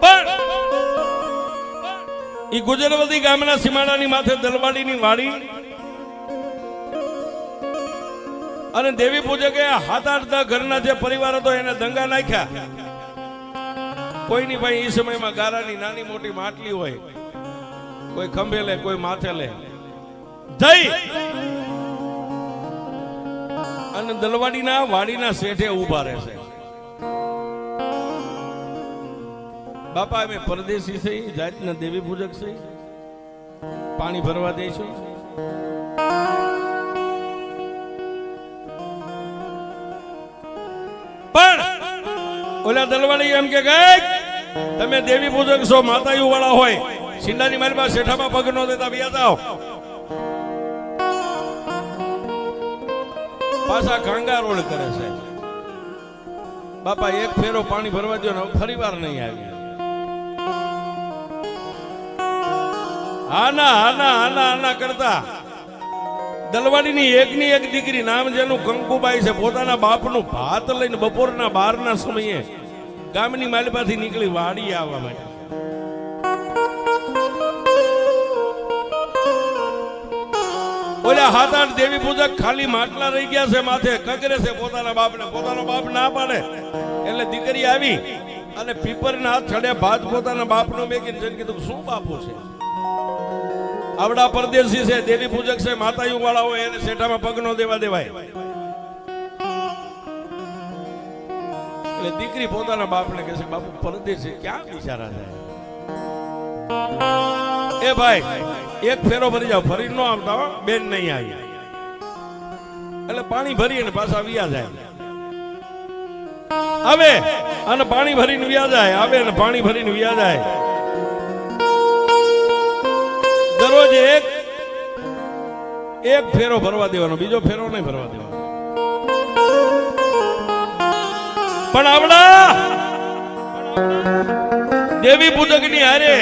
પણ ઈ ગુજરવતી ગામના સીમાડાની માથે દલવાડીની વાડી અને દેવી પૂજકે 7-8 ઘરના જે પરિવાર હતો એને દંગા નાખ્યા. કોઈની ભાઈ એ સમયમાં ગારાની નાની મોટી માટલી હોય, કોઈ ખંભે લે, કોઈ માથે લે, જઈ અને દલવાડીના વાડીના શેઠે ઉભા રહેશે. બાપા અમે પરદેશી છે, જાતના દેવી પૂજક છે, પાણી ભરવા દઈશું. પણ ઓલા દલવાડી એમ કે તમે દેવી પૂજક છો, માતાયુ વાળા હોય, સિંડાની માલમાં શેઠામાં પગ નો દેતા વ્યા જાઓ. પાછા કાંગા રોડ કરે છે. બાપા એક ફેરો પાણી ભરવા દો ને ફરી વાર નહીં આવી. આના આના આના આના કરતા દલવાડીની એકની એક દીકરી, નામ જેનું કંકુબાઈ છે, પોતાના બાપનું ભાત લઈને બપોરના 12ના સમયે ગામની માલપાથી નીકળી વાડી આવવા માટે. ઓલા 7-8 દેવી પૂજક ખાલી માટલા રહી ગયા છે, માથે કગરે છે પોતાના બાપને. પોતાનો બાપ ના પાડે એટલે દીકરી આવી અને પીપરના હાથ છડે ભાત પોતાના બાપનો મેકીને જઈને કીધું શું બાપુ છે, આવડા પરદેશી છે, દેવી પૂજક છે, માતાયુ વાળા હોય, એને શેઠામાં પગ નો દેવા દેવાય. એટલે દીકરી પોતાના બાપને કહે છે બાપુ પરદેશી ક્યાં બિચારા જાય. એ ભાઈ એક ફેરો ભરી જાવ, ફરી નો આવતા હો, બેન નહીં આવી. એટલે પાણી ભરી અને પાછા વ્યા જાય. આવે અને પાણી ભરીને વ્યા જાય, આવે અને પાણી ભરીને વ્યા જાય. દરરોજ એક ફેરો ભરવા દેવાનો, બીજો ફેરો નહીં ભરવા દેવાનો. પણ આવડા દેવી પૂજકની હારે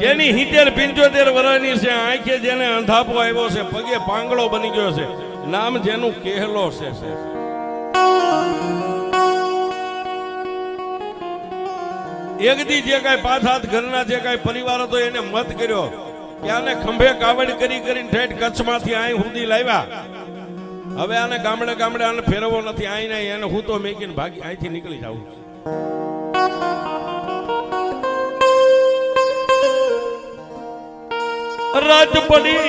જેની 70-75 વર્ષની છે, આંખે જેને અંધાપો આવ્યો છે, પગે પાંગળો બની ગયો છે, નામ જેનું કેહલો છે. એક દી જે કાંઈ 5-7 ઘરના જે કાંઈ પરિવાર હતો એને મત કર્યો કે આને ખંભે કાવડ કરી કરીને ઠેઠ કચ્છમાંથી અહીં સુધી લાવ્યા. હવે આને ગામડે ગામડે આને ફેરવો નથી, અહીં નહીં, એને હું તો મેકીને ભાગી અહીંથી નીકળી જાઉં. રાત પડી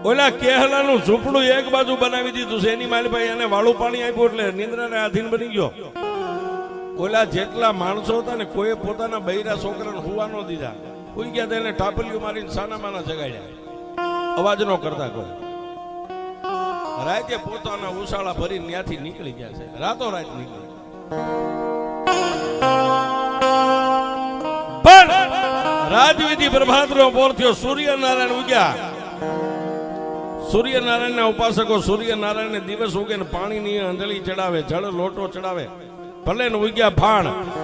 ઓલા કેહલાનું ઝૂંપડું એક બાજુ બનાવી દીધું છે, એની માલભાઈ એને વાળું પાણી આપ્યું એટલે નિંદ્રાને આધીન બની ગયો. ઓલા જેટલા માણસો હતા ને કોઈ પોતાના બૈરા છોકરાને હુવા ન દીધા. હુઈ ગયા તેને ટાપલીઓ મારીને સાનામાના જગાડ્યા, અવાજ ન કરતા કોઈ. રાતે પોતાના ઉસાળા ભરીને ત્યાંથી નીકળી ગયા છે, રાતો રાત નીકળી. પણ રાજવિધિ પ્રભાતનો પોર થયો, સૂર્યનારાયણ ઉગ્યા. સૂર્યનારાયણના ઉપાસકો સૂર્યનારાયણને દિવસ ઉગે ને પાણીની અંજળી ચડાવે, જળ લોટો ચડાવે. ભલે ને ઉગ્યા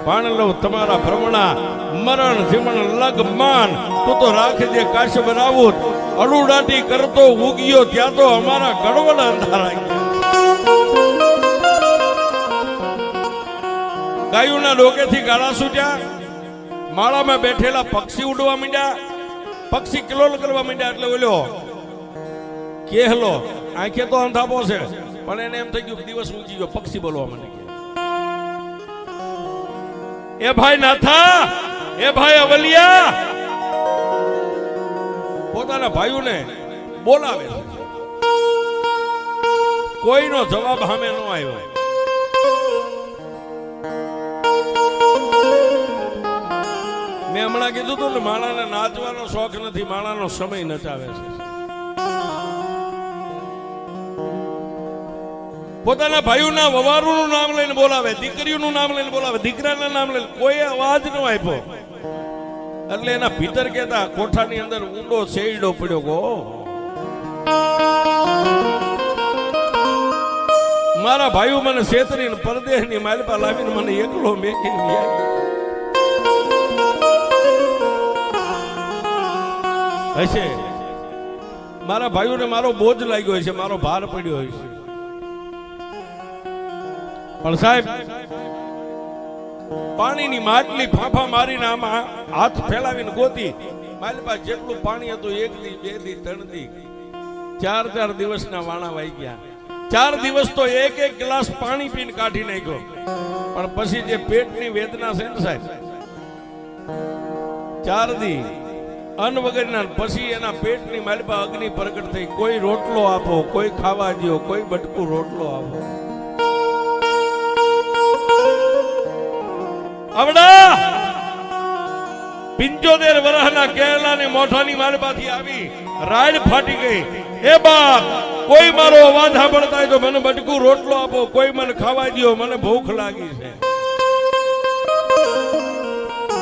ભાણ લો તમારા ભ્રમણા, મરણ જીવન લગ માન, તું તો રાખજે કાશ બનાવું. અડુડાટી કરતો ઉગ્યો ત્યાં તો અમારા ગડવડ અંધારા ગયા. ગાયુના ડોકેથી ગાળા છૂટ્યા, માળામાં બેઠેલા પક્ષી ઉડવા માંડ્યા, પક્ષી કિલોલ કરવા માંડ્યા. એટલે ઓલ્યો કેહલો આંખે તો અંધાપો છે, પણ એને એમ થઈ ગયું દિવસ ઊંચી ગયો, પક્ષી બોલવા માંડી ગયા. એ ભાઈ નાથા, એ ભાઈ અવલિયા પોતાના ભાઈઓને બોલાવે, કોઈનો જવાબ સામે ન આવ્યો. મેં હમણાં કીધું હતું ને, માણાને નાચવાનો શોખ નથી, માણાનો સમય નચાવે છે. પોતાના ભાઈઓના વવારુનું નામ લઈને બોલાવે, દીકરીઓનું નામ લઈને બોલાવે, દીકરાના નામ લઈને, કોઈ અવાજ ન આપ્યો. એટલે એના ભીતર કહેતા કોઠાની અંદર ઊંડો શેરડો પડ્યો ગો. મારા ભાઈઓ મને છેતરીને પરદેશની માલપા લાવીને મને એકલો મેકીને ગયા. હશે મારા ભાઈઓને મારો બોજ લાગ્યો હશે, મારો ભાર પડ્યો હશે. પણ સાહેબ પાણીની માટલી ફાંફા મારીને આમાં હાથ ફેલાવીને ગોતી માલપા જેટલું પાણી હતું, 1 દી 2 દી 3 દી 4 દિવસના વાણા વાઈ ગયા. 4 દિવસ તો એક ગ્લાસ પાણી પીને કાઢી નાખ્યો. પણ પછી જે પેટની વેદના છે ને સાહેબ, 4 દી અન્ન વગરના, પછી એના પેટની માલપા અગ્નિ પ્રગટ થઈ. કોઈ રોટલો આપો, કોઈ ખાવા દો, કોઈ બટકું રોટલો આપો. આવડા 75 વર્ષના કેરલાની મોઠાની માલપાથી આવી રાડ ફાટી ગઈ. એ બાપ, કોઈ મારો અવાજ સાંભળતા હોય તો મને બટકું રોટલો આપો, કોઈ મને ખાવા દો, મને ભૂખ લાગી છે.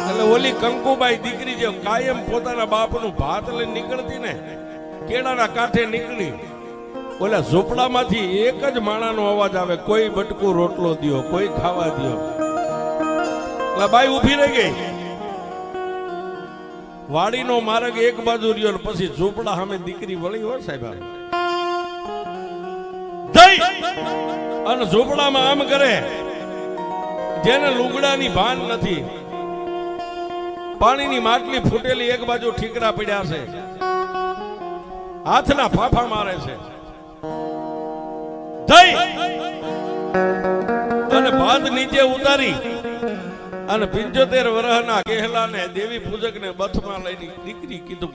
એટલે ઓલી કંકુબાઈ દીકરી જે કાયમ પોતાના બાપનું ભાત લઈને નીકળતી ને, કેળાના કાંઠે નીકળી, ઓલા ઝૂંપડામાંથી એક જ માણાનો અવાજ આવે, કોઈ બટકું રોટલો દો, કોઈ ખાવા દો. એટલે બાઈ ઊભી રહી ગઈ. વાડીનો માર્ગ એક બાજુ રહ્યો, પછી ઝૂંપડા સામે દીકરી વળી હોય સાહેબ, અને ઝૂંપડામાં આમ કરે જેને લુગડાની ભાન નથી. પાણીની માટલી ફૂટેલી એક બાજુ ઠીકરા પડ્યા છે, હાથના ફાફા મારે છે. અને ભાત નીચે ઉતારી અને 75 વર્ષના કેહલાને દેવી પૂજકને બથમાં લઈને દીકરી કીધું,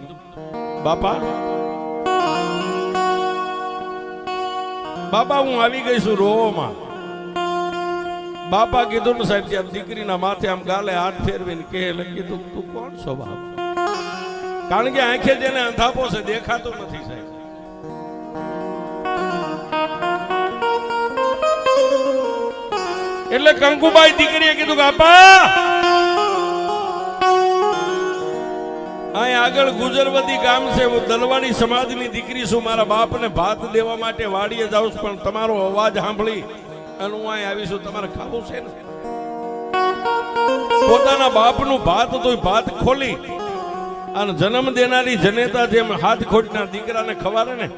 બાપા બાપા હું આવી ગઈ છું રોવામાં. બાપા કીધું ને સાહેબ, ત્યાં દીકરીના માથે આમ ગાલે હાથ ફેરવીને કેહલે કીધું, તું કોણ છો બાપ? કારણ કે આંખે જેને અંધાપો છે દેખાતો નથી સાહેબ. એટલે કંકુબાઈ દીકરીએ કીધું, બાપા અહીં આગળ ગુજરવતી ગામ છે, હું દલવાડી સમાજની દીકરી છું. મારા બાપને ભાત દેવા માટે વાડીએ જાઉં છું, પણ તમારો અવાજ સાંભળી અને હું અહીં આવી છું. તમારે ખાવું છે ને? પોતાના બાપનું ભાત તો ભાત ખોલી અને જન્મ દેનારી જનેતા જેમ હાથ ખોટના દીકરાને ખવારે ને,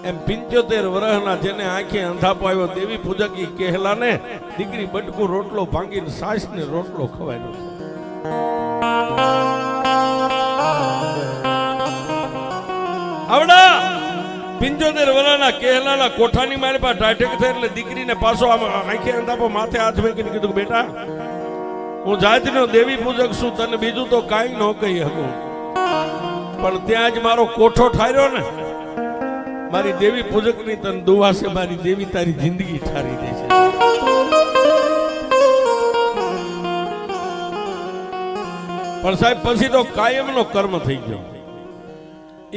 એમ 75 વર્ષના જેને આંખે અંધાપો આવ્યો દેવી પૂજકી કેહલાને દીકરી બટકું રોટલો ભાંગીને સાસ ને રોટલો ખવાયો. આવડા 75 વર્ષના કેહલાના કોઠાની મારી પાસે ટાઢેક થઈ એટલે દીકરીને પાછો આંખે અંધાપો માથે હાથ મૂકીને કીધું, બેટા હું જાતનો દેવી પૂજક છું, તને બીજું તો કાંઈ ન કહી શકું, પણ ત્યાં જ મારો કોઠો ઠાર્યો ને, મારી દેવી પૂજકની તને દુઆ છે, મારી દેવી તારી જિંદગી ઠારી દે છે. પણ સાહેબ પછી તો કાયમનો કર્મ થઈ ગયો.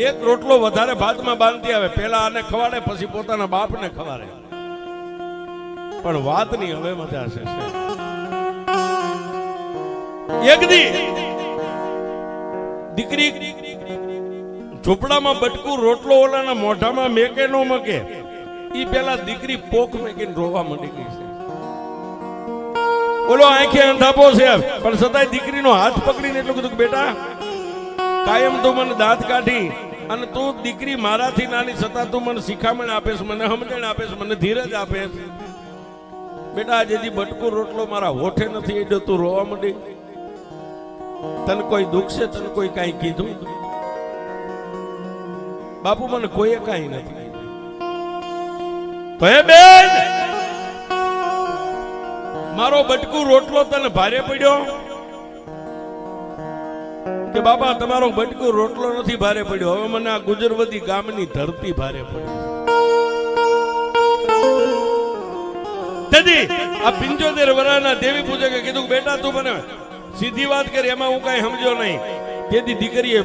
એક રોટલો વધારે ભાતમાં બાંધતી આવે, પેલા આને ખવાડે, પછી પોતાના બાપને ખવાડે. પણ વાતની હવે મજા છે. એક દી દીકરી ઝૂંપડામાં બટકું રોટલો ઓલાના મોઢામાં મેકે નો મકે, ઈ પેલા દીકરી પોક મેકીને રોવા માંડી ગઈ છે. ઓલો આંખે અંધાપો છે, પણ છતાંય દીકરીનો હાથ પકડીને એટલું કીધું, બેટા કાયમ તું મને દાંત કાઢી અને તું દીકરી મારાથી નાની, છતાં તું મને શિખામણ આપેશ, મને સમજણ આપેશ, મને ધીરજ આપેશ. બેટા આજે બટકું રોટલો મારા હોઠે નથી એડ્યો, તું રોવા માંડી. તને કોઈ દુઃખ છે? તને કોઈ કઈ કીધું? બાપુ મને કોઈએ કઈ નથી કીધું. તો હે બેન, મારો બટકું રોટલો તને ભારે પડ્યો? કે બાપા તમારો બટકું રોટલો નથી ભારે પડ્યો, હવે મને આ ગુજરવતી ગામની ધરતી ભારે પડી. આ 75 વર્ષના દેવી પૂજકે કીધું, બેટા તું મને સીધી વાત કરી, એમાં હું કઈ સમજો નહીં. તેથી દીકરીએ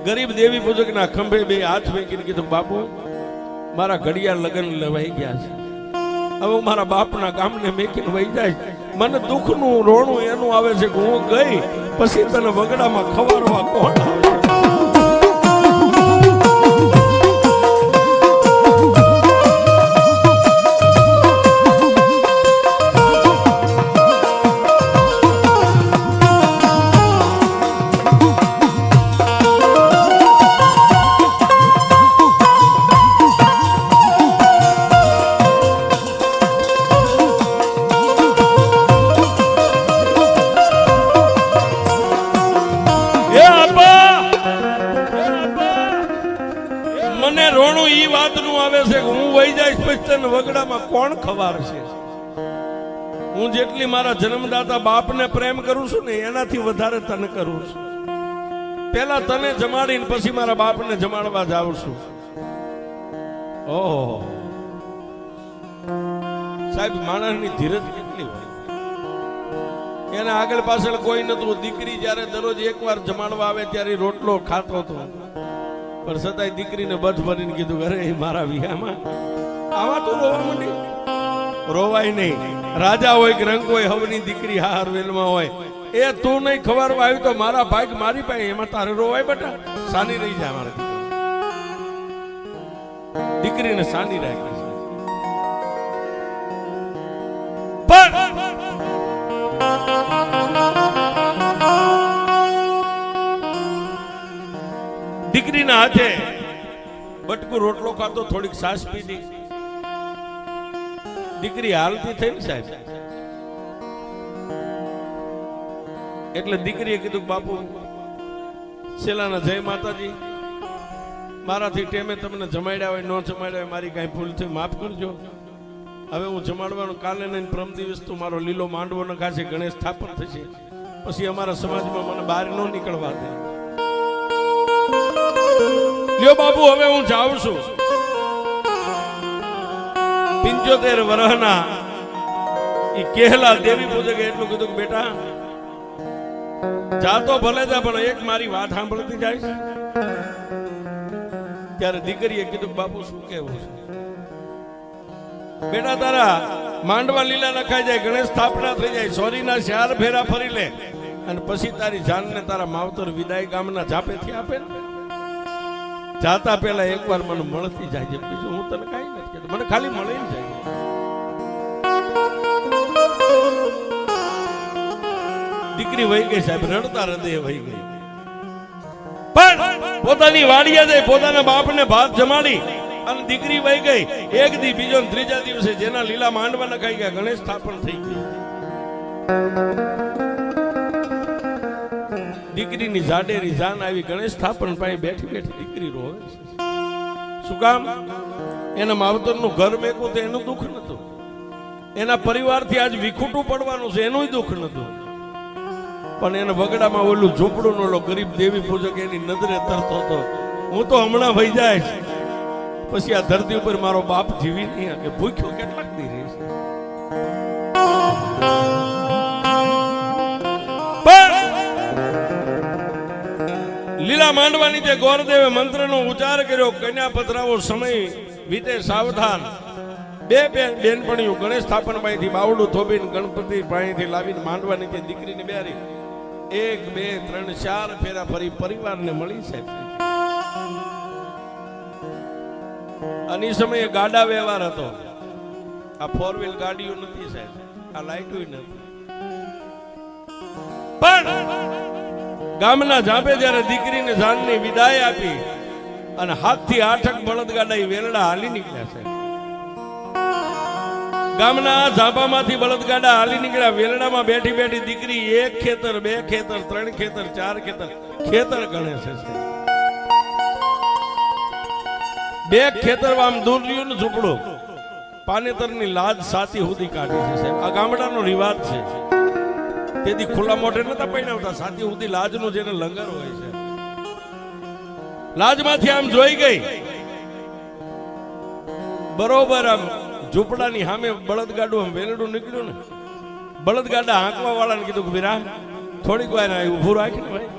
ગરીબ દેવી પૂજકના ખંભે બે હાથ મૂકીને કીધું, બાપુ મારા ઘડિયાળ લગ્ન લેવાઈ ગયા છે, હવે હું મારા બાપના ગામને મેકીને વહી જાય મને દુઃખનું રોણું એનું આવે છે કે હું ગઈ પછી તને વગડામાં ખવારવા કોણ આવે છે? મને રોણું ઈ વાતનું આવે છે કે હું વહી જઈશ પછી તને વગડામાં કોણ ખવારશે? હું જેટલી મારા જન્મદાતા બાપને પ્રેમ કરું છું ને એનાથી વધારે તને કરું છું. પેલા તને જમાડીને પછી મારા બાપને જમાડવા જાઉં છું. ઓહો સાહેબ, માણસની ધીરજ કેટલી હોય. એના આગળ પાછળ કોઈ નતું. દીકરી જયારે દરરોજ એકવાર જમાડવા આવે ત્યારે રોટલો ખાતો હતો, પણ છતાંય દીકરીને બધ ભરીને કીધું અરે મારા વિહામાં આવા તું રોવા માંડી. રોવાય નહીં. રાજા હોય કે રંગ હોય, હવની દીકરી હાર વેલમાં હોય, એ તું નહીં ખવારવા આવ્યું તો મારા ભાગ મારી પાસે, એમાં તારે રોવાય બેટા? સાની રહી જાય. મારા દીકરીને સાની રાખી છે. પણ દીકરીના હાથે બટકું રોટલો ખાતો, થોડીક સાસ પીધી. દીકરી હાલતી થઈ ને સાહેબ, એટલે દીકરીએ કીધું બાપુ છેલ્લાના જય માતાજી, મારાથી ટેમે તમને જમાડ્યા હોય, ન જમાડ્યા હોય, મારી કઈ ભૂલ થઈ માફ કરજો. હવે હું જમાડવાનું કાલે નહીં પ્રમ દિવસ તું મારો લીલો માંડવો નખાશે, ગણેશ સ્થાપન થશે, પછી અમારા સમાજમાં મને બહાર ન નીકળવા દે. લ્યો બાપુ હવે હું જાઉં છું. 75 વર્ષના ઈ કેહલા દેવી પૂજકે એટલું કીધું કે બેટા જાતો ભલે જા, પણ એક મારી વાત સાંભળતી જાય. ત્યારે દીકરીએ કીધું બાપુ શું કેવું છે? બેટા તારા માંડવા લીલા નખાઈ જાય, ગણેશ સ્થાપના થઈ જાય, સોરીના 4 ફેરા ફરી લે, અને પછી તારી જાનને તારા માવતર વિદાય ગામના જાપેથી આપે ને. જાતા પેલા એકવાર મને મળતી જાય, બીજું હું તને કઈ નથી કહેતો, મને ખાલી મળી જાય. દીકરી વહી ગઈ સાહેબ, રડતા હૃદય વહી ગઈ. પણ પોતાની વાડીએ જઈ પોતાના બાપને ભાત જમાડી અને દીકરી વહી ગઈ. એક દી, બીજો, ત્રીજા દિવસે જેના લીલા માંડવા નખાઈ ગયા, ગણેશ સ્થાપન થઈ ગયું. દીકરીની જાડેરી જાન આવી. ગણેશ સ્થાપન પાસે બેઠી બેઠી દીકરી રોવે છે. શું કામ? એના માવતરનું ઘર મેકવું તો એનું દુઃખ નતું, એના પરિવારથી આજ વિખૂટું પડવાનું છે એનું દુઃખ નતું, પણ એને વગડામાં ઓલું ઝૂંપડું ઓલો ગરીબ દેવી પૂજક એની નજરે તરતો હતો. હું તો હમણાં વહી જાય પછી આ ધરતી ઉપર મારો બાપ જીવી નહીં કે ભૂખ્યો કેટલાક દી રહીશ. લીલા માંડવાની જે ગોરદેવે મંત્રનો ઉચ્ચાર કર્યો, કન્યા પધરાવો સમય વીતે સાવધાન. બે બેનપણીઓ ગણેશ સ્થાપન પાસેથી બાવડું થોબીને ગણપતિ પાસેથી લાવીને માંડવાની જે દીકરીને બેરી 1 2 3 4 ફેરા ફરી પરિવારને મળી છે. અને એ સમયે ગાડા વ્યવહાર હતો. આ 4 વ્હીલ ગાડીઓ નથી સાહેબ, આ લાઈટો નથી. પણ ગામના જાપે જયારે દીકરીને જાનની વિદાય આપી અને 7 થી 8 બળદગાડા વેલડા હાલી નીકળ્યા છે. ગામના ઝાપામાંથી બળદગાડા હાલી નીકળ્યા. વેલડામાં બેઠી બેઠી દીકરી 1 ખેતર 2 ખેતર 3 ખેતર 4 ખેતર ગણે છે. 2 ખેતર આમ દૂર રહ્યું ને ઝૂંપડું, પાનેતરની લાજ સાથી સુધી કાઢી છે સાહેબ. આ ગામડાનો રિવાજ છે. તેથી ખુલ્લા મોઢે નતા પૈણાવતા, સાથી સુધી લાજનું જેને લંગર હોય છે. લાજમાંથી આમ જોઈ ગઈ, બરોબર આમ ઝૂંપડાની સામે બળદગાડું આમ વેલડું નીકળ્યું ને, બળદગાડા હાંકવા વાળાને કીધું કે વિરા થોડીક વાર ઉભું રાખીને ભાઈ.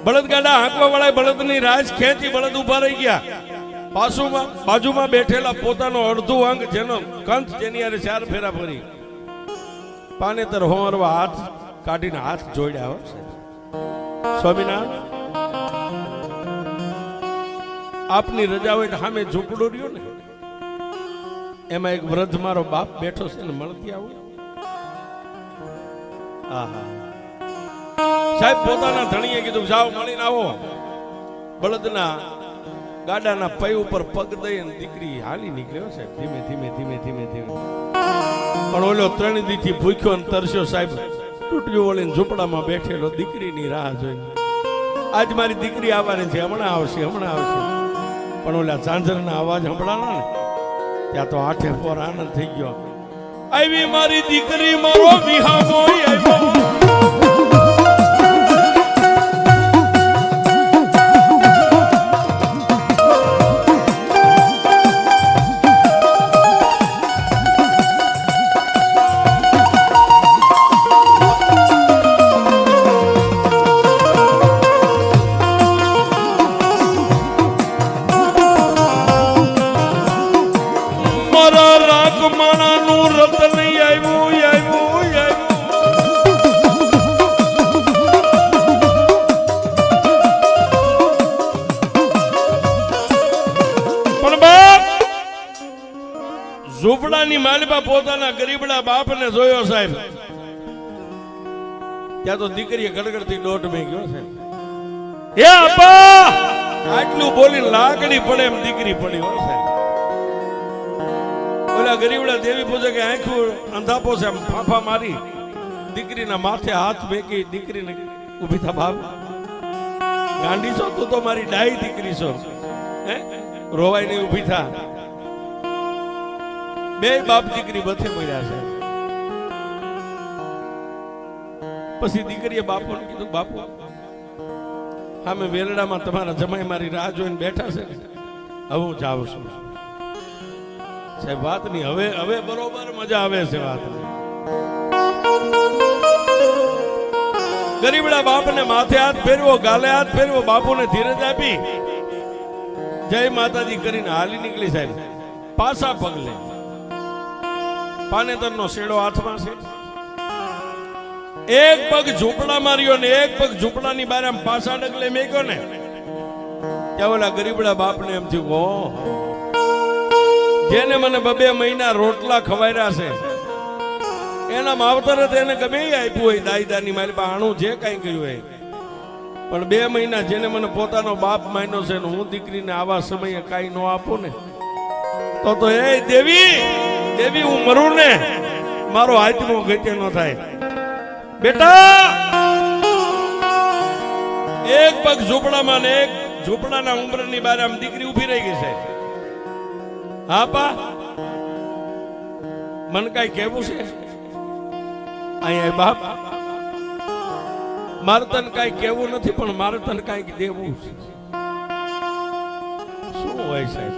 બળદગાડા હાંકવા વાળા બળદની રાજ ખેંચી, બળદ ઉભા રહી ગયા. બાજુમાં બેઠેલા પોતાનો અડધું અંગ જેનો કંથ જેની હારે 4 ફેરા ફરી પાનેતર હોમરવા હાથ કાઢીને હાથ જોડ્યા હો સ્વામિનારાયણ આપની રજા હોય તો સામે ઝૂંપડું રહ્યું ને એમાં એક વૃદ્ધ મારો બાપ બેઠો છે ને મળતી આવું આહા સાહેબ પોતાના ધણીએ કીધું જાઓ મળીને આવો બળદના ગાડાના પૈ ઉપર પગ દઈને દીકરી હાલી નીકળ્યો સાહેબ ધીમે ધીમે ધીમે ધીમે ધીમે પણ ઓલો 3 દીથી ભૂખ્યો અને તરસ્યો સાહેબ તૂટ્યું વળીને ઝૂંપડામાં બેઠેલો દીકરીની રાહ જોઈને આજ મારી દીકરી આવવાની છે હમણાં આવશે પણ ઓલા ઝાંઝરના અવાજ સંભળાણા ને ત્યાં તો આઠે પોર આનંદ થઈ ગયો આવી મારી દીકરી મારો વિહામો આવ્યો ઝૂંપડાની માલિપા પોતાના ગરીબડા બાપને જોયો સાહેબ ત્યાં તો દીકરીએ ગડગડતી દોઢ મેં ગયો સાહેબ હે અપ્પા આટલું બોલીને લાકડી પડે એમ દીકરી પડી હો સાહેબ ઓલા ગરીબડા દેવી પૂજે કે આંખું અંધાપો છે ફાંફા મારી દીકરીના માથે હાથ મેકી દીકરીને ઊભી થા બાપ ગાંડી છો તું તો મારી ડાઈ દીકરી છો હે રોવાઈ નહીં ઊભી થા બે બાપ દીકરી બથે પડ્યા છે પછી દીકરીએ બાપુને કીધું બાપુ સામે વેલડામાં તમારા જમાઈ મારી રાહ જોઈને બેઠા છે હવે હું જાઉં છું સાહેબ વાત નહીં હવે બરોબર મજા આવે છે વાત ગરીબડા બાપને માથે હાથ ફેરવો ગાલે હાથ ફેરવો બાપુને ધીરજ આપી જય માતાજી કરીને હાલી નીકળી સાહેબ પાછા પગલે પાનેતરનો શેડો હાથમાં છે એક પગ ઝૂંપડા માર્યો ને એક પગ ઝૂંપડાની બહાર આમ પાછા ડગલે મેક્યો ને ત્યાં ઓલા ગરીબડા બાપને એમ થયું ઓહ જેને મને 2 મહિના રોટલા ખવાયરા છે એના માવતરે એને ગમે આપ્યું હોય દાઈદાની મારી આણું જે કઈ કર્યું હોય પણ 2 મહિના જેને મને પોતાનો બાપ માન્યો છે ને હું દીકરીને આવા સમયે કાઈ ન આપું ને તો એ દેવી હું મરું ને મારો આત્મો ગતે ન થાય બેટા એક પગ ઝૂંપડામાં ને એક ઝૂંપડાના ઉંબરની બહાર આમ દીકરી ઊભી રહી ગઈ છે હા પા મને કઈ કેવું છે અહીંયા બાપ મારે તને કઈ કેવું નથી પણ મારે તને કઈક દેવું છે શું હોય સાહેબ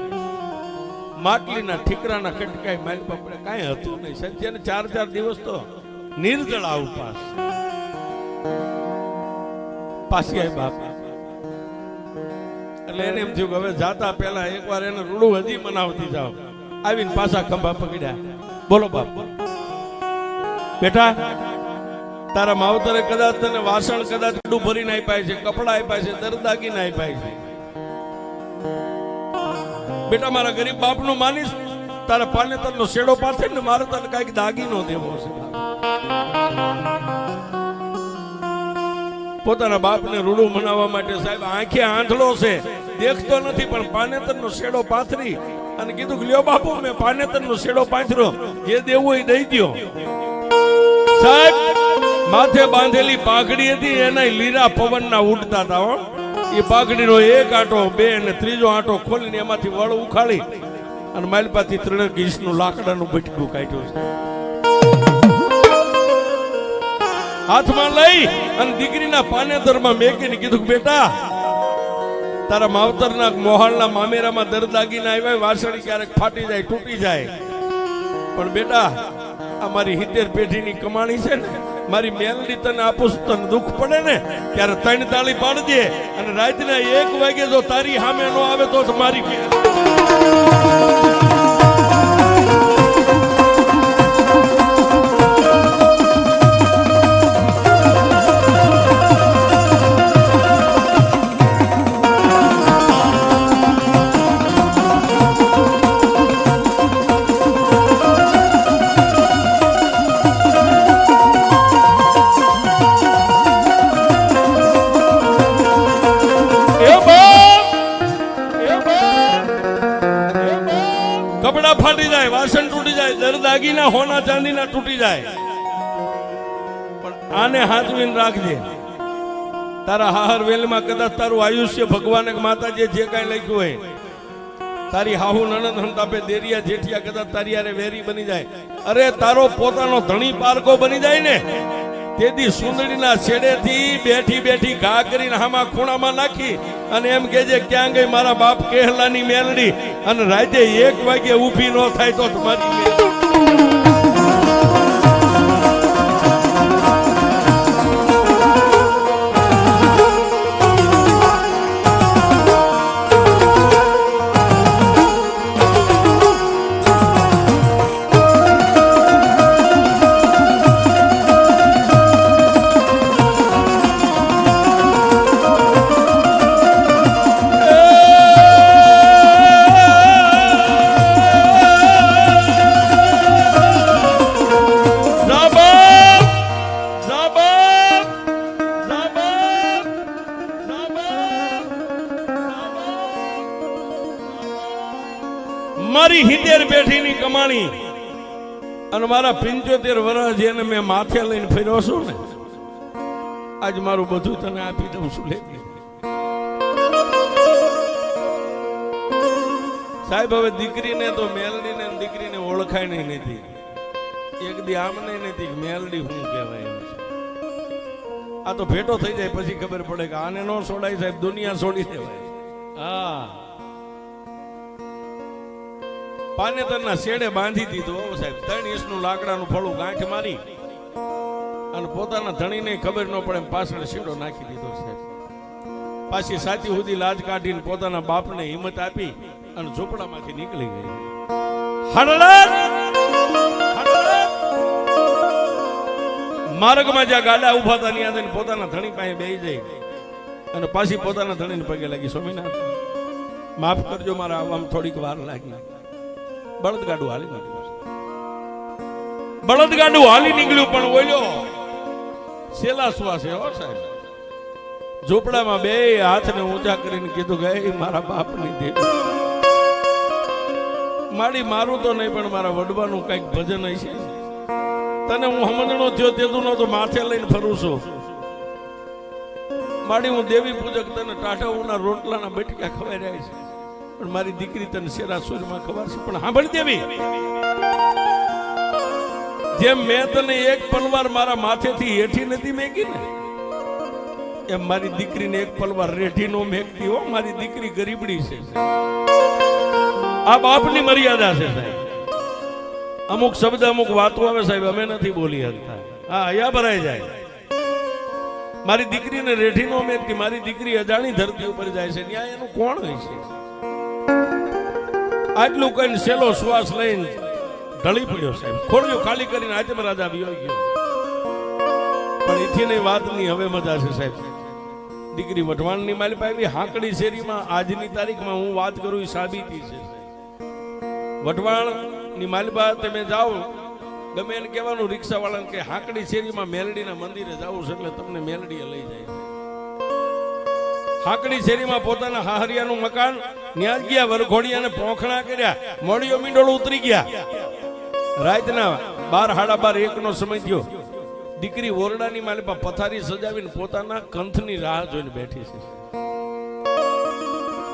માટલીના ઠીકરાના કટકાઈ મારી બાપડે કાંઈ હતું નહીં સત્યને 4 દિવસ તો નિર્જળા ઉપવાસ પાછી આવી બાપ એટલે એને એમ થયું કે હવે જાતા પહેલા એકવાર એને રૂડું હજી મનાવતી જાઓ આવીને પાછા ખંભા પકડ્યા બોલો બાપ બેટા તારા માવતરે કદાચ તને વાસણ કદાચ ભરીને આપ્યા છે કપડા આપ્યા છે દરદાગીને આપ્યા છે બેટા મારા ગરીબ બાપનું માનીશ તારા પાનેતરનો શેડો પાથે ને મારે તને કઈક દાગીનો દેવો છે પોતાના બાપને રૂડું મનાવવા માટે સાહેબ આંખે આંધળો છે દેખતો નથી પણ પાનેતરનો શેડો પાથરી અને કીધું કે લ્યો બાપુ મેં પાનેતરનો શેડો પાથર્યો જે દેવું એ દઈ દ્યો સાહેબ માથે બાંધેલી પાઘડી હતી એના લીરા પવનના ઉડતા હતા હો એ પાઘડીનો એક આંટો 2 અને ત્રીજો આંટો ખોલીને એમાંથી વળ ઉખાડી અને માલપાથી 3 ઇંચનું લાકડાનું બટકું કાઢ્યું છે હાથમાં લઈ અને દીકરીના પાનેતરમાં મેકીને કીધું બેટા તારા માવતરના મોહાળના મામેરામાં દરદાગીને આવ્યા વાસળી ક્યારેક ફાટી જાય તૂટી જાય પણ બેટા આ મારી 70 પેઢીની કમાણી છે ને મારી મેલડી તને આપું તને દુઃખ પડે ને ત્યારે 3 તાળી પાડજે અને રાતના 1 વાગે જો તારી સામે ન આવે તો મારી કપડા ફાટી જાય, વાસણ તૂટી જાય, દરદાગીના હોના ચાંદીના તૂટી જાય, પણ આને હાથવીને રાખજે. તારા હાહર વેલમાં કદાચ તારું આયુષ્ય ભગવાને માતાજી જે કાંઈ લખ્યું હોય, તારી હાહુ નણંદ હંતાપે દેરિયા જેઠિયા કદાચ તારી યારે વેરી બની જાય, અરે તારો પોતાનો ધણી પારકો બની જાય ને, તેથી સુંદડીના છેડેથી બેઠી બેઠી ઘા કરીને હામાં ખૂણામાં નાખી અને એમ કહેજે ક્યાં ગઈ મારા બાપ કેહલાની મેલડી, અને રાતે 1 વાગે ઊભી ન થાય તો તમારી મેલડી. મારી 70 પેઢીની કમાણી અને મારા 75 વર્ષ જેને મેં માથે લઈને ફર્યો છું ને, આજ મારું બધું તને આપી દઉં છું. લે સાહેબ, હવે દીકરીને તો મેલડીને દીકરીને ઓળખાય નહીં નથી. એક દી આમ નહીં નથી મેલડી શું કહેવાય એમ છે. આ તો ભેટો થઈ જાય પછી ખબર પડે કે આને ન છોડાય સાહેબ, દુનિયા છોડી દેવાય. હા, પાનેતરના શેડે બાંધી દીધો સાહેબ, 3 ઇંચનું લાકડાનું ફળું ગાંઠ મારી અને પોતાના ધણીને ખબર ન પડે પાછળ શેડો નાખી દીધો સાહેબ. પાછી સાચી સુધી લાજ કાઢીને પોતાના બાપને હિંમત આપી અને ઝૂંપડામાંથી નીકળી ગઈ. માર્ગમાં જ્યાં ગાડા ઉભા હતા ત્યાં પોતાના ધણી પાસે બેસી જઈ અને પાછી પોતાના ધણીને પગે લાગી, સ્વામિનાથ માફ કરજો, મારા આવવામાં થોડીક વાર લાગી. બળદગાડું હાલી નીકળ્યું, બળદગાડું હાલી નીકળ્યું, પણ ઓલ્યો સેલા શ્વાસે હો સાહેબ ઝૂંપડામાં બે હાથને ઊંચા કરીને કીધું કે મારા બાપની દેવી માડી, મારું તો નહીં પણ મારા વડવાનું કઈક ભજન હશે. તને હું સમજણો થયો તેતું નતો માથે લઈને ફરું છું. માડી હું દેવી પૂજક, તને ટાઢાઓના રોટલાના બટક્યા ખવાઈ રહ્યા છે, પણ મારી દીકરી તને શેરા સોરમાં ખબર છે. પણ સાંભળી દેવી, જેમ મેં તને એક પલવાર મારા માથેથી હેઠી નથી મેકી ને, એમ મારી દીકરીને એક પલવાર રેઠી નો મેકતી હો. મારી દીકરી ગરીબડી છે, આ બાપની મર્યાદા છે સાહેબ. અમુક શબ્દ અમુક વાતો આવે સાહેબ, અમે નથી બોલી શકતા. હા, અહીંયા ભરાઈ જાય. મારી દીકરીને રેઠી નો મેકતી, મારી દીકરી અજાણી ધરતી ઉપર જાય છે, ત્યાં એનું કોણ હોય છે? આટલું કઈ સેલો શ્વાસ લઈને ઢળી પડ્યો સાહેબ, ખોળ્યો ખાલી કરીને આચમ રાજા વિયો ગયો. પણ એથી વાતની હવે મજા છે સાહેબ. દીકરી વઢવાણની માલિક આવી હાંકડી શેરીમાં, આજની તારીખમાં હું વાત કરું એ સાબિતી છે. વઢવાણની માલિબા તમે જાઓ, ગમે એને કહેવાનું રિક્ષા વાળાને કે હાંકડી શેરીમાં મેલડીના મંદિરે જાવું છે એટલે તમને મેલડીએ લઈ જાય. હાંકડી શેરીમાં પોતાના હાહરિયાનું મકાન, ન્યા ગયા વરઘોડિયાને પોખણા કર્યા, મોડિયો મીંડોળ ઉતરી ગયા. રાતના 12 સાડા 12 1 નો સમય થયો. દીકરી ઓરડાની માલિપા પથારી સજાવીને પોતાના કંથની રાહ જોઈને બેઠી છે.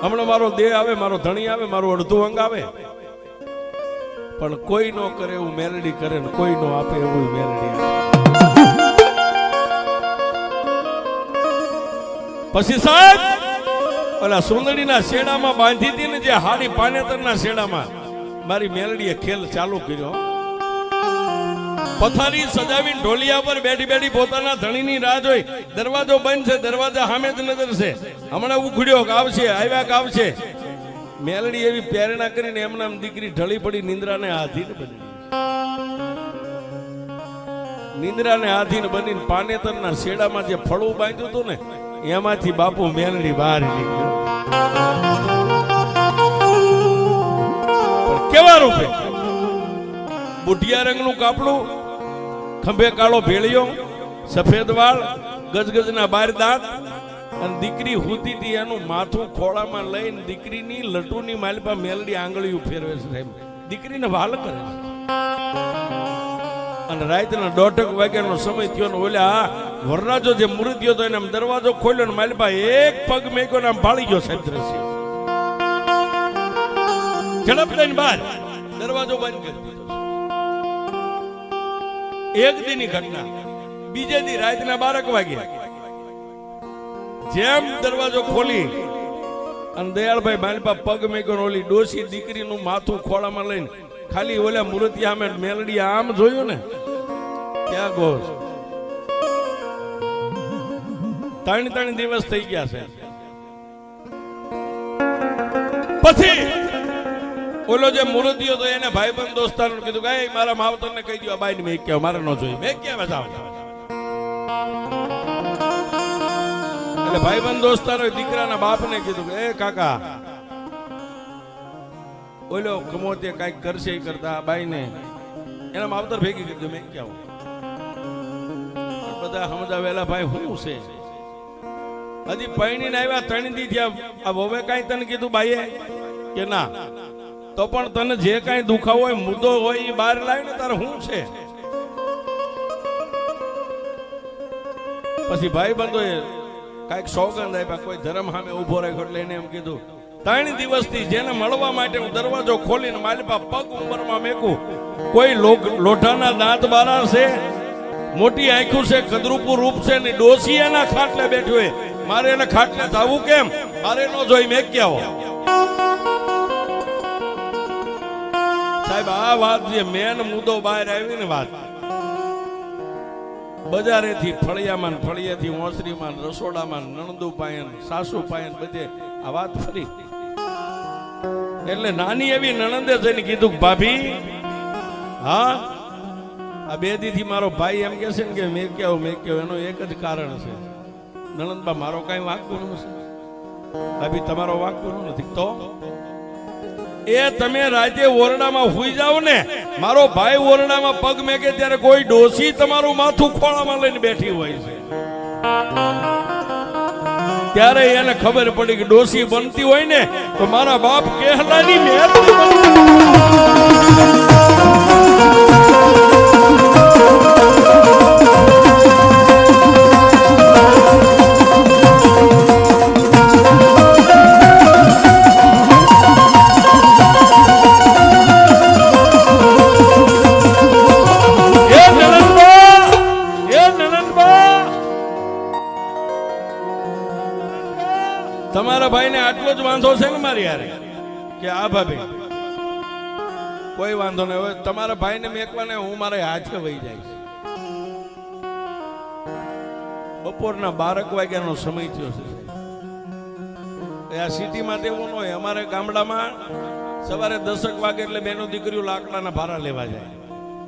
હમણાં મારો દેહ આવે, મારો ધણી આવે, મારું અડધું અંગ આવે, પણ કોઈ નો કરે એવું મેલડી કરે ને કોઈ નો આપે એવું મેલડી આપે. પછી સાહેબ ઓલા સુંદડીના શેડામાં બાંધી હતી ને, જે હાડી પાનેતરના શેડામાં મારી મેલડીએ ખેલ ચાલુ કર્યો. પથારી સજાવીને ઢોલિયા પર બેઠી બેઠી પોતાના ધણીની રાહ જોઈ. દરવાજો બંધ છે, દરવાજા સામે જ નજર છે. હમણાં ઉખડ્યો કે આવશે, આવ્યા કે આવશે. મેલડી એવી પ્રેરણા કરીને એમના દીકરી ઢળી પડી નિંદ્રાને આધીન બની. નિંદ્રાને આધીન બનીને પાનેતરના શેડામાં જે ફળું બાંધ્યું હતું ને એમાંથી બાપુ મેલડી બહાર નીકળ્યો. કેવા રૂપે? બુઢિયા રંગનું કાપડું, ખંભે કાળો ભેળિયો, સફેદ વાળ, ગજગજના બાર દાંત, અને દીકરી હુતી હતી એનું માથું ખોળામાં લઈને દીકરીની લટુની માલપા મેલડી આંગળીઓ ફેરવે છે સાહેબ. દીકરીને વાલ કરે છે. અને રાતના 1:30 વાગ્યાનો સમય થયો ને ઓલા વરરાજો જે મૂર્તિયો તો એને આમ દરવાજો ખોલ્યો ને માલપા એક પગ મેક્યો ને આમ ભાળી ગયો સાહેબ. દ્રશ્ય ઝડપ લઈને બહાર દરવાજો બંધ કરી દીધો. એક દીની ઘટના. બીજે દી રાતના 12 વાગ્યા જેમ દરવાજો ખોલી અને દયાળભાઈ માલપા પગ મેક્યો ઓલી ડોસી દીકરીનું માથું ખોળામાં લઈને ખાલી ઓલા મૂર્તિ સામે મેલડી આમ જોયું ને ક્યાં ગોસ. 3 દિવસ થઈ ગયા છે. પછી ઓલો જે મૂર્તિઓ તો એને ભાઈબંધ દોસ્તારને કીધું કે મારા માવતરને કહી દો બાઈને મેં ક્યાં મારે ન જોઈ મેં ક્યાં બતાવ. એટલે ભાઈબંધ દોસ્તારો દીકરાના બાપને કીધું કે કાકા ઓલો કમોતે કઈક કરશે કરતા બાઈને એના માવતર ભેગી કરી દો મેં ક્યાં. બધા સમજાવેલા ભાઈ શું છે હજી પૈણીને આવ્યા 3 દી થયા આ હવે કાંઈ તને કીધું બાઈએ કે ના તો પણ તને જે કાંઈ દુખાવો હોય મુદ્દો હોય એ બહાર લાવી ને તારે શું છે. પછી ભાઈ બંધોએ કાંઈક સોગંદ આપ્યા કોઈ ધર્મ સામે ઉભો રાખ્યો એટલે એને એમ કીધું 3 દિવસથી જેને મળવા માટે હું દરવાજો ખોલીને માલપા પગ ઉંમરમાં મેકું કોઈ લોઢાના દાંત બારા છે મોટી આંખું છે કદરૂપું રૂપ છે ને ડોસી એના ખાટલે બેઠો હોય મારે એને ખાટલે થાવું કેમ મારે ન જોઈ મેં ક્યાં સાહેબ. આ વાત જે મેન મુદ્દો બહાર આવી ને વાત બજારેથી ફળિયામાં ફળિયાથી ઓસરીમાં રસોડામાં નણંદુ પાયન સાસુ પાયન બધે આ વાત ફરી. એટલે નાની એવી નણંદે જઈને કીધું ભાભી હા આ 2 દીથી મારો ભાઈ એમ કે છે ને કે મેં કેવું એનું એક જ કારણ છે નણંદબા મારો કઈ વાંકું નથી ભાભી તમારો વાંકું નથી તો એ તમે રાતે ઓરડામાં હુઈ જાવ ને મારો ભાઈ ઓરડામાં પગ મેકે ત્યારે કોઈ ડોસી તમારું માથું ખોળામાં લઈને બેઠી હોય છે ત્યારે એને ખબર પડી કે ડોસી બનતી હોય ને તો મારા બાપ કેહલાની મહેરબાની તમારા ભાઈને આટલો જ વાંધો છે ને મારી યારે કે આ ભાભી કોઈ વાંધો નહીં હવે તમારા ભાઈને મેકવાને હું મારે હાથે વહી જાય છે. બપોરના 12 વાગ્યાનો સમય થયો છે. આ સિટીમાં તેવું ન હોય અમારે ગામડામાં સવારે 10 વાગે એટલે બેનો દીકરીઓ લાકડાના ભારા લેવા જાય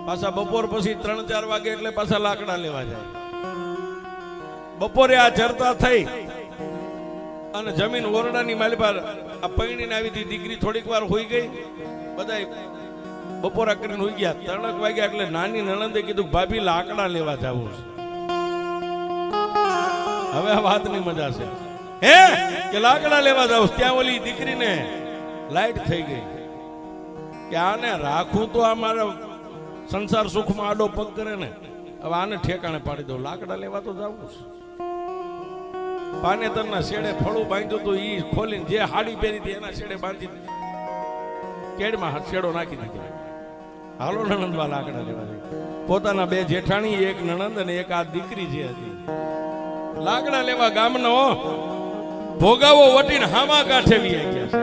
પાછા બપોર પછી 3-4 વાગે એટલે પાછા લાકડા લેવા જાય. બપોરે આ ચર્ચા થઈ અને જમીન ઓરડાની માલપા આ પૈણીને આવી હતી દીકરી થોડીક વાર હોઈ ગઈ બધા બપોરા કરીને હોઈ ગયા. 3 વાગ્યા એટલે નાની નણંદે કીધું ભાભી લાકડા લેવા જવું છે. હવે આ વાતની મજા છે હે કે લાકડા લેવા જાવ. ત્યાં ઓલી દીકરીને લાઈટ થઈ ગઈ કે આને રાખું તો આ મારા સંસાર સુખમાં આડો પગ કરે ને હવે આને ઠેકાણે પાડી દઉં લાકડા લેવા તો જવું છે. પાનેતરના શેડે ફળું બાંધ્યું હતું ઈ ખોલીને જે હાડી પહેરી હતી એના શેડે બાંધી કેડમાં શેડો નાખી દીધો. હાલો નણંદવા લાકડા લેવા જઈ. પોતાના 2 જેઠાણી એક નણંદ અને એક આ દીકરી જે હતી લાકડા લેવા ગામનો ભોગાવો વટીને હામા કાંઠે લઈ ગયા છે.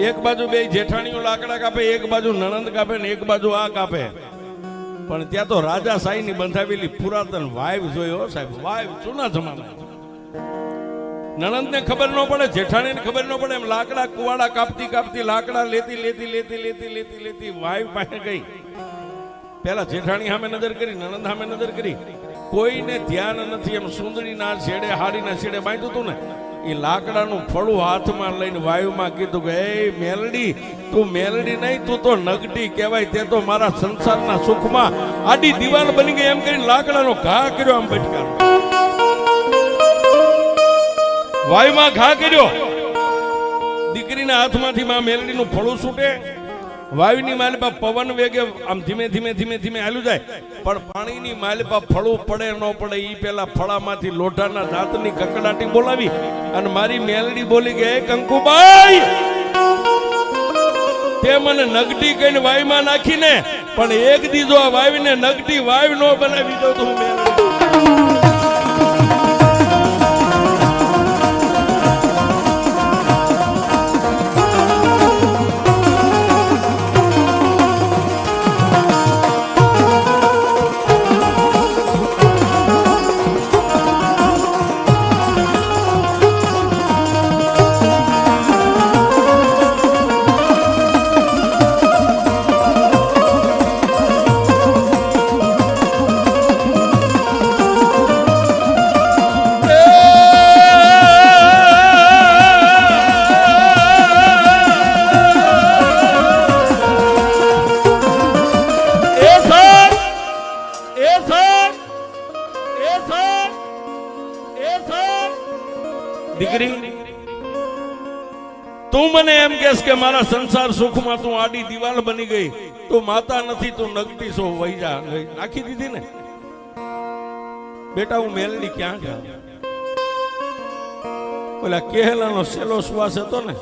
એક બાજુ 2 જેઠાણીઓ લાકડા કાપે એક બાજુ નણંદ કાપે ને એક બાજુ આ કાપે. પણ ત્યાં તો રાજા સાઈ ની બંધાવેલી પુરાતન વાઇવ જોયો સાહેબ. વાઇવ જૂના જમાના નણંદને ખબર ન પડે, જેઠાણીને ખબર ન પડે, એમ લાકડા કુવાડા કાપતી કાપતી લાકડા લેતી વાયુ પાસે ગઈ. પેલા જેઠાણી સામે નજર કરી, નણંદ સામે નજર કરી, કોઈને ધ્યાન નથી. એમ સુંદરીના છેડે હાડીના છેડે બાંધ્યું હતું ને, એ લાકડાનું ફળું હાથમાં લઈને વાયુમાં કીધું કે એ મેલડી, તું મેલડી નહીં, તું તો નગટી કહેવાય. તે તો મારા સંસારના સુખમાં આડી દિવાલ બની ગઈ. એમ કરીને લાકડાનો ઘા કર્યો, આમ બટકા વાયુમાં ઘા કર્યો. દીકરીના હાથમાંથી માં મેલડીનું ફળું છૂટે. વાયુની માલિપા પવન વેગે આમ ધીમે ધીમે ધીમે ધીમે હાલ્યું જાય, પણ પાણીની માલિપા ફળું પડે ન પડે ઈ પેલા ફળામાંથી લોઢાના દાંતની કકડાટી બોલાવી અને મારી મેલડી બોલી કે કંકુબાઈ, તે મને નગટી કહીને વાયુમાં નાખીને, પણ એક દીધો આ વાયુને નગટી વાયુ નો બનાવી દઉં તો હું મેલડી. દીકરી, તું મને એમ કહેશ કે મારા સંસાર સુખમાં તું આડી દિવાલ બની ગઈ, તું માતા નથી, તું નગટી છો, વહી જા. નાખી દીધી ને બેટા, હું મેલડી ક્યાં જાઉં? ઓલા કેહલાનો સેલો શ્વાસ હતો ને,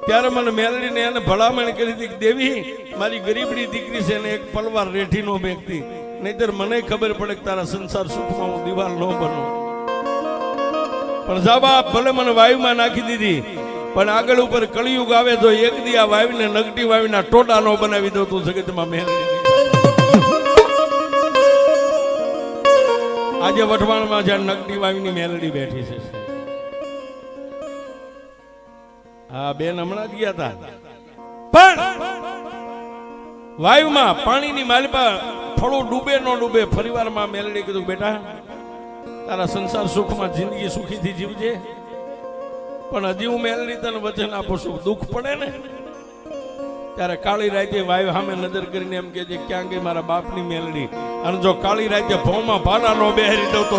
ત્યારે મને મેલડીને એને ભલામણ કરી હતી કે દેવી, મારી ગરીબડી દીકરી છે ને એક પલવાર રેઠી નો બેગતી, નહીતર મને ખબર પડે કે તારા સંસાર સુખમાં હું દિવાલ ન બનું. પણ સાબા ભલે મને વાયુમાં નાખી દીધી, પણ આગળ ઉપર કળિયુગ આવે તો એક દી આ વાયુને નગટી વાયુના ટોટા નો બનાવી દો તું જગતમાં મેલડી. આજે વઢવાણમાં જ્યાં નગટી વાયુની મેલડી બેઠી છે. હા બેન હમણાં જ ગયા હતા, પણ વાયુમાં પાણીની માલિપા ફળું ડૂબે ન ડૂબે, ફરીવારમાં મેલડી કીધું બેટા, તારા સંસાર સુખમાં જિંદગી સુખીથી જીવજે, પણ હજી હું મેલડી તને વચન આપું છું, દુઃખ પડે ને ત્યારે કાળી રાતે વાયુ સામે નજર કરીને એમ કે ક્યાં ગઈ મારા બાપની મેલડી, અને જો કાળી રાતે ભોમાં ભાલા નો બેહરી દઉં તો